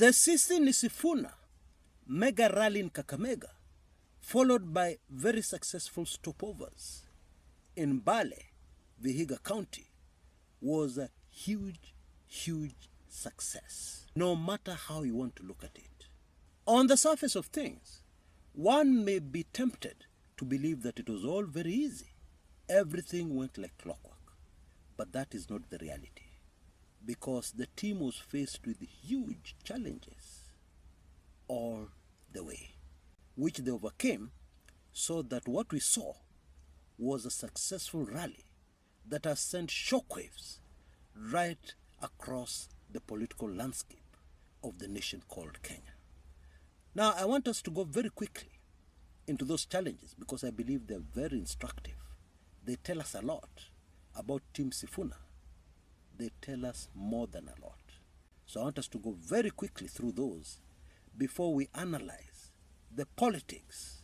The Sisi Nisifuna mega rally in Kakamega, followed by very successful stopovers in Mbale, Vihiga County, was a huge, huge success, no matter how you want to look at it. On the surface of things, one may be tempted to believe that it was all very easy. Everything went like clockwork. But that is not the reality, because the team was faced with huge challenges all the way, which they overcame, so that what we saw was a successful rally that has sent shockwaves right across the political landscape of the nation called Kenya. Now, I want us to go very quickly into those challenges because I believe they're very instructive. They tell us a lot about Team Sifuna. They tell us more than a lot. So I want us to go very quickly through those before we analyze the politics,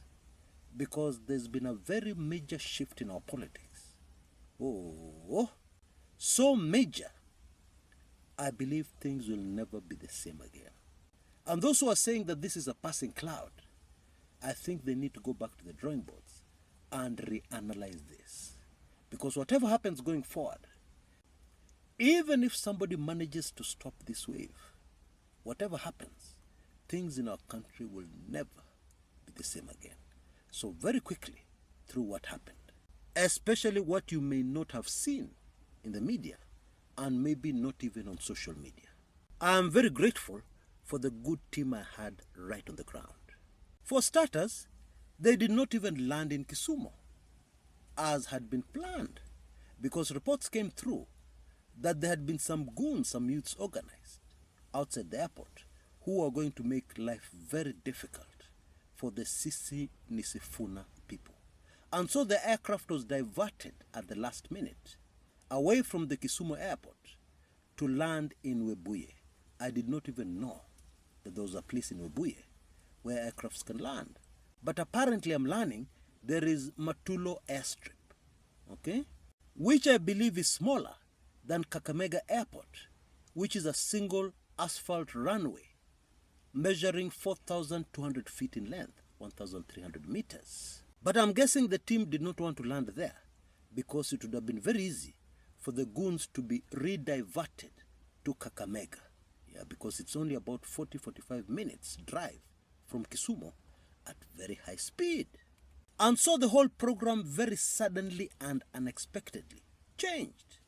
because there's been a very major shift in our politics. Oh, so major, I believe things will never be the same again. And those who are saying that this is a passing cloud, I think they need to go back to the drawing boards and reanalyze this. Because whatever happens going forward, even if somebody manages to stop this wave, whatever happens, things in our country will never be the same again. So very quickly through what happened, especially what you may not have seen in the media and maybe not even on social media. I am very grateful for the good team I had right on the ground. For starters, they did not even land in Kisumu, as had been planned, because reports came through that there had been some goons, some youths organized outside the airport who were going to make life very difficult for the Sisi Nisifuna people. And so the aircraft was diverted at the last minute away from the Kisumu airport to land in Webuye. I did not even know that there was a place in Webuye where aircrafts can land. But apparently I'm learning there is Matulo airstrip, okay, which I believe is smaller than Kakamega Airport, which is a single asphalt runway measuring 4,200 feet in length, 1,300 meters. But I'm guessing the team did not want to land there because it would have been very easy for the goons to be rediverted to Kakamega. Yeah, because it's only about 40-45 minutes drive from Kisumu at very high speed. And so the whole program very suddenly and unexpectedly changed,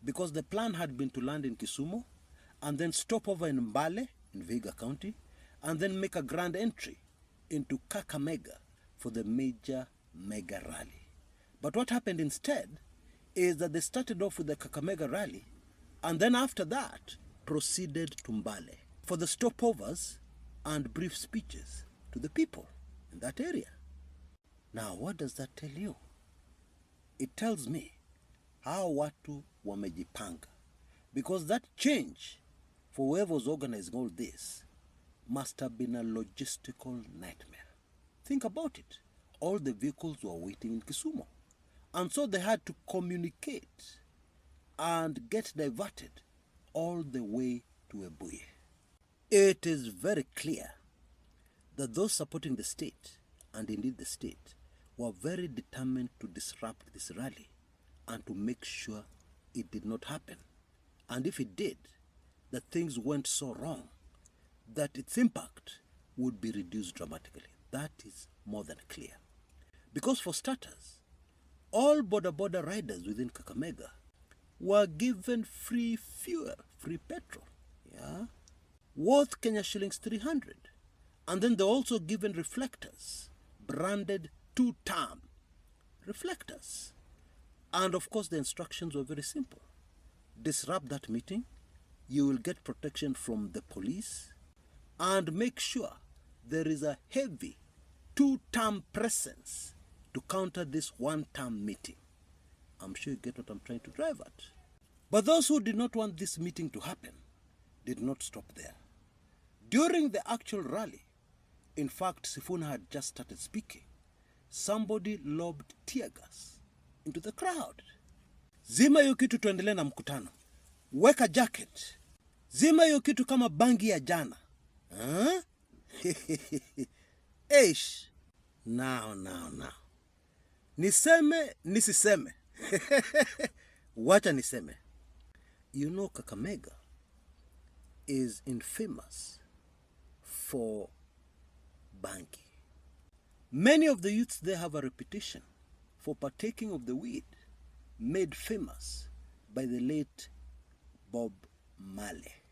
because the plan had been to land in Kisumu and then stop over in Mbale in Vihiga County and then make a grand entry into Kakamega for the major mega rally. But what happened instead is that they started off with the Kakamega rally and then after that proceeded to Mbale for the stopovers and brief speeches to the people in that area. Now, what does that tell you? It tells me how watu wamejipanga, because that change for whoever was organizing all this must have been a logistical nightmare. Think about it. All the vehicles were waiting in Kisumu, and so they had to communicate and get diverted all the way to Webuye. It is very clear that those supporting the state, and indeed the state, were very determined to disrupt this rally and to make sure it did not happen. And if it did, that things went so wrong that its impact would be reduced dramatically. That is more than clear. Because for starters, all border riders within Kakamega were given free fuel, free petrol, yeah, worth Kenya shillings 300. And then they're also given reflectors, branded 2-term reflectors. And of course the instructions were very simple. Disrupt that meeting, you will get protection from the police, and make sure there is a heavy 2-term presence to counter this 1-term meeting. I'm sure you get what I'm trying to drive at. But those who did not want this meeting to happen did not stop there. During the actual rally, in fact, Sifuna had just started speaking, somebody lobbed tear gas into the crowd. Zima hiyo kitu tuendelee na mkutano. Weka jacket. Zima hiyo kitu kama bangi ya jana. Huh? Eish. Now. Niseme, nisiseme. Wacha niseme. You know, Kakamega is infamous for banking. Many of the youths there have a reputation for partaking of the weed made famous by the late Bob Marley.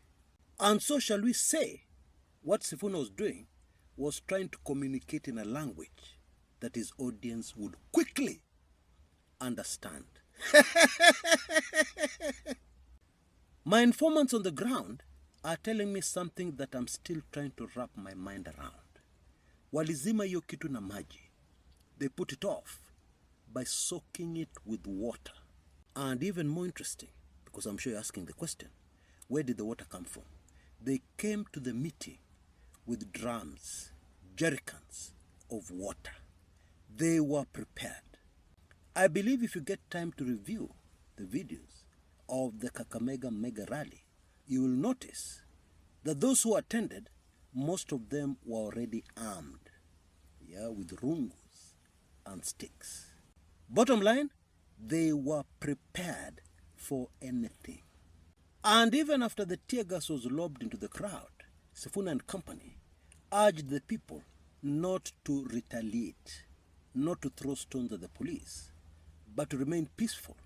And so shall we say what Sifuna was doing was trying to communicate in a language that his audience would quickly understand. My informants on the ground are telling me something that I'm still trying to wrap my mind around. Walizima hiyo kitu na maji. They put it off by soaking it with water. And even more interesting, because I'm sure you're asking the question, where did the water come from? They came to the meeting with drums, jerrycans of water. They were prepared. I believe if you get time to review the videos of the Kakamega Mega Rally, you will notice that those who attended, most of them were already armed, with rungus and sticks. Bottom line, they were prepared for anything. And even after the tear gas was lobbed into the crowd, Sifuna and company urged the people not to retaliate, not to throw stones at the police, but to remain peaceful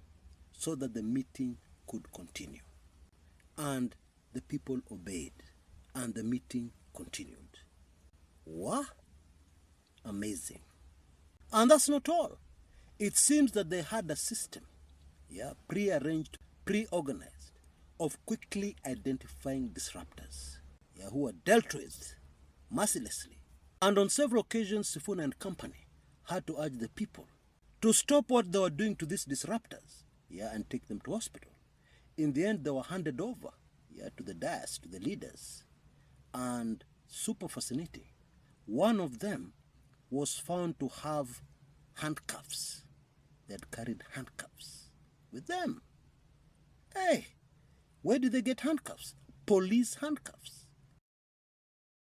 so that the meeting could continue. And the people obeyed, and the meeting continued. What? Amazing. And that's not all. It seems that they had a system, pre-arranged, pre-organized, of quickly identifying disruptors, who were dealt with mercilessly. And on several occasions, Sifuna and company had to urge the people to stop what they were doing to these disruptors, and take them to hospital. In the end, they were handed over, to the dais, to the leaders. And super fascinating, one of them was found to have handcuffs. They had carried handcuffs with them. Hey, where did they get handcuffs? Police handcuffs.